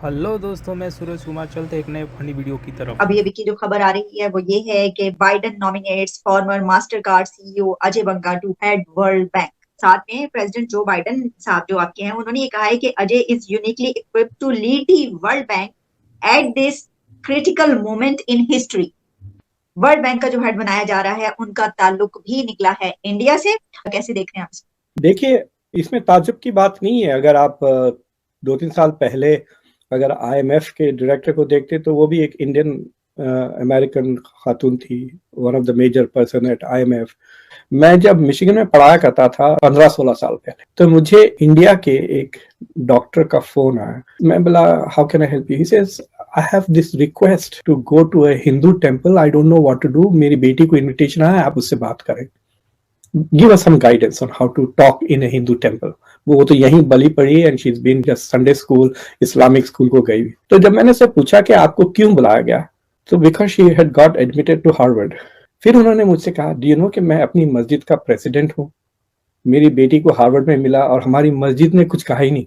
Hello दोस्तों, मैं सूरज कुमार। चलते एक नए फनी वीडियो की तरफ। अभी अभी की जो खबर आ रही है वो ये है कि Biden nominates former Mastercard CEO Ajay Banga to head World Bank. साथ में प्रेसिडेंट जो बाइडेन साहब जो आपके हैं उन्होंने ये कहा है कि Ajay is uniquely equipped to lead the World Bank at this critical moment in history. World Bank का जो हेड बनाया जा रहा है उनका ताल्लुक भी निकला है इंडिया से। कैसे देख रहे हैं आप इसको? देखिए, इसमें ताज्जुब की बात नहीं है। अगर आप 2-3 साल पहले अगर आईएमएफ के डायरेक्टर को देखते तो वो भी एक इंडियन अमेरिकन खातून थी, one of the major person at IMF. मैं जब मिशिगन में पढ़ाया करता था 15-16 साल पहले, तो मुझे इंडिया के एक डॉक्टर का फोन आया। मैं बोला, how can I help you? He says, I have this request to go to a Hindu temple, I don't know what to do. मेरी बेटी को इनविटेशन आया, आप उससे बात करें। Give us some guidance on how to talk in a Hindu temple. वो तो यहीं बली पड़ी and she is been just Sunday school, Islamic school को गई। तो जब मैंने उससे पूछा कि आपको क्यों बुलाया गया, तो because she had got admitted to Harvard. फिर उन्होंने मुझसे कहा, डू यू नो कि मैं अपनी मस्जिद का प्रेसिडेंट हूँ, मेरी बेटी को हार्वर्ड में मिला और हमारी मस्जिद ने कुछ कहा ही नहीं,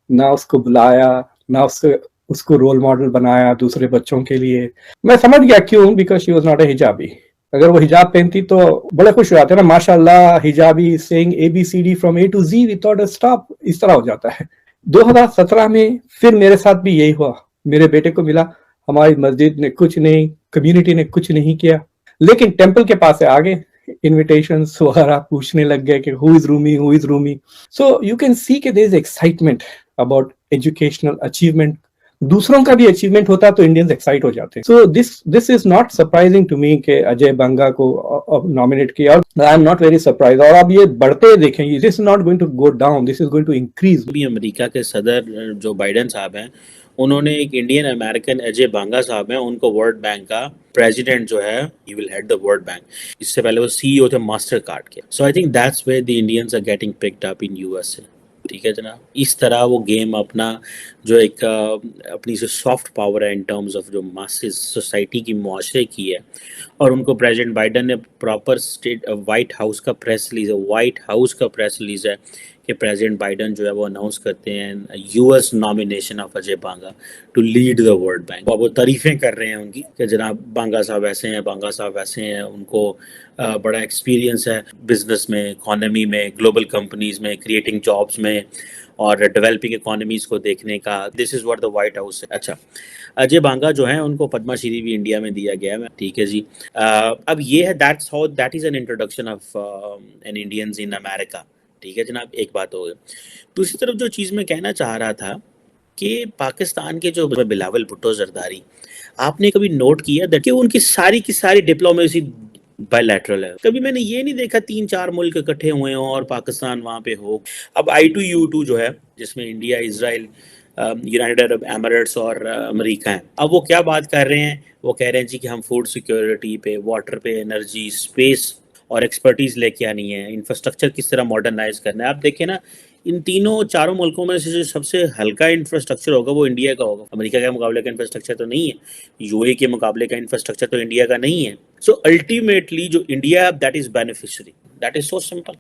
ना उसको बुलाया, ना उसको रोल मॉडल बनाया दूसरे बच्चों के लिए। मैं समझ गया क्यों, because she was not a हिजाबी। अगर वो हिजाब पहनती तो बड़े खुश हो जाते ना, माशाल्लाह हिजाबी saying ABCD from A to Z without a stop, इस तरह हो जाता है। 2017 में फिर मेरे साथ भी यही हुआ। मेरे बेटे को मिला, हमारी मस्जिद ने कुछ नहीं, कम्युनिटी ने कुछ नहीं किया, लेकिन टेम्पल के पास से आगे इन्विटेशंस वगैरह पूछने लग गए कि who is Rumi. So you can see कि there is excitement about educational achievement. दूसरों का भी अचीवमेंट होता तो इंडियंस एक्साइट हो जाते हैं। So this is not surprising to me कि अजय बंगा को नॉमिनेट किया, और I am not very surprise. और अब ये बढ़ते देखें, this is not going to go down, this is going to increase. भी अमेरिका के सदर जो बाइडेन साहब हैं, उन्होंने एक इंडियन अमेरिकन अजय बांगा साहब हैं, उनको वर्ल्ड बैंक का प्रेसिडेंट जो है, he will head the world bank. इससे पहले वो सीईओ थे मास्टर कार्ड के। So I think that's where the Indians are getting picked up in USA. ठीक है जनाब, इस तरह वो गेम अपना जो एक अपनी जो सॉफ्ट पावर है इन टर्म्स ऑफ जो मासेस सोसाइटी की, मुआशरे की है, और उनको प्रेसिडेंट बाइडेन ने प्रॉपर स्टेट वाइट हाउस का प्रेस रिलीज है कि प्रेसिडेंट बाइडेन जो है वो अनाउंस करते हैं US nomination of Ajay Banga to lead the world bank. और वो तारीफें कर रहे हैं उनकी कि जनाब बांगा साहब ऐसे हैं, बांगा साहब ऐसे हैं, उनको बड़ा एक्सपीरियंस है बिजनेस में, इकोनॉमी में, ग्लोबल कंपनीज में, क्रिएटिंग जॉब्स में और डेवलपिंग इकोनॉमीज को देखने का। This is what the white house है। अच्छा, अजय बांगा जो है उनको पद्मश्री भी इंडिया में दिया गया है। ठीक है जी। अब ये है, that is an introduction of an Indians in America. ठीक है जनाब, एक बात हो गई। दूसरी तरफ जो चीज़ मैं कहना चाह रहा था कि पाकिस्तान के जो बिलावल भुट्टो जरदारी, आपने कभी नोट किया दैट कि उनकी सारी की सारी डिप्लोमेसी बायलैटरल है। कभी मैंने ये नहीं देखा 3-4 मुल्क इकट्ठे हुए हों और पाकिस्तान वहाँ पे हो। अब I2U2 जो है, जिसमें India, Israel, United Arab Emirates और अमेरिका हैं, अब वो क्या बात कर रहे हैं? वो कह रहे हैं जी कि हम फूड सिक्योरिटी पे, वाटर पे, एनर्जी, स्पेस और एक्सपर्टीज लेके आनी है, इंफ्रास्ट्रक्चर किस तरह मॉडर्नाइज करना है। आप देखें ना, इन तीनों चारों मुल्कों में से जो सबसे हल्का इंफ्रास्ट्रक्चर होगा वो इंडिया का होगा। अमेरिका के मुकाबले का इंफ्रास्ट्रक्चर तो नहीं है, यूएई के मुकाबले का इंफ्रास्ट्रक्चर तो इंडिया का नहीं है। सो अल्टीमेटली जो India, that is beneficiary, that is so simple.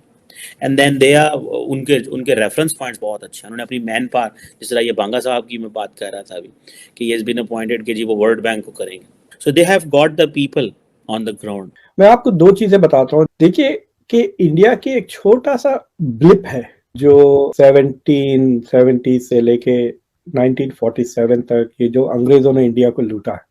And then they are, उनके उनके रेफरेंस पॉइंट्स बहुत अच्छे हैं। उन्होंने अपनी मैन पावर, जिस तरह ये बांगा साहब की मैं बात कर रहा था अभी कि ही हैज बीन अपॉइंटेड कि जी वो वर्ल्ड बैंक को करेंगे। So they have got the people on the ground. मैं आपको दो चीजें बताता हूँ। देखिए कि इंडिया की एक छोटा सा ब्लिप है जो 1770 से लेके 1947 तक, ये जो अंग्रेजों ने इंडिया को लूटा है।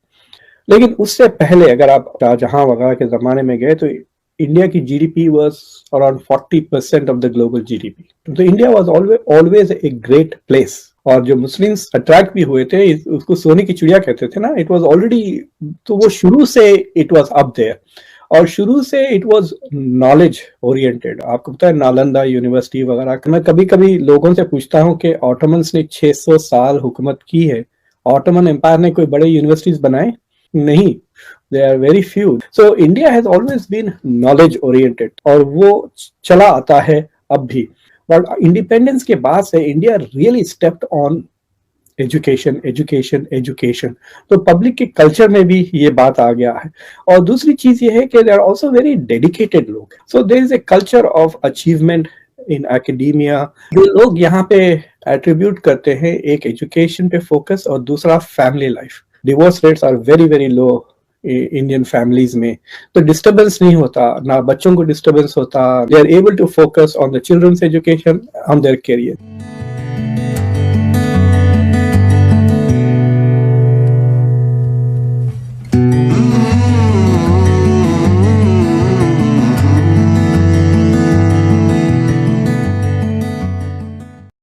लेकिन उससे पहले अगर आप शाहजहां वगैरह के जमाने में गए तो इंडिया की GDP was around 40% of the global GDP. तो India was always a great place. और जो मुस्लिम्स अट्रैक्ट भी हुए थे, उसको सोने की चिड़िया कहते थे ना, इट वाज ऑलरेडी, तो वो शुरू से इट वाज अप देयर। और शुरू से इट वाज नॉलेज ओरिएंटेड। आपको पता है नालंदा यूनिवर्सिटी वगैरह, मैं कभी कभी लोगों से पूछता हूँ कि ऑटोमन्स ने 600 साल हुकूमत की है, ऑटोमन एम्पायर ने कोई बड़े यूनिवर्सिटीज बनाए? नहीं, they are very few. So India has always been knowledge oriented और वो चला आता है अब भी। और इंडिपेंडेंस के बाद से India really stepped on education education education. तो पब्लिक के कल्चर में भी ये बात आ गया है। और दूसरी चीज ये है कि they are also very dedicated लोग। So there is a culture of achievement in academia, जो लोग यहाँ पे एट्रीब्यूट करते हैं एक एजुकेशन पे फोकस और दूसरा family life. Divorce rates are very very low Indian families में, तो डिस्टर्बेंस नहीं होता, ना बच्चों को डिस्टर्बेंस होता, they are able to focus on the childrens education, on their career.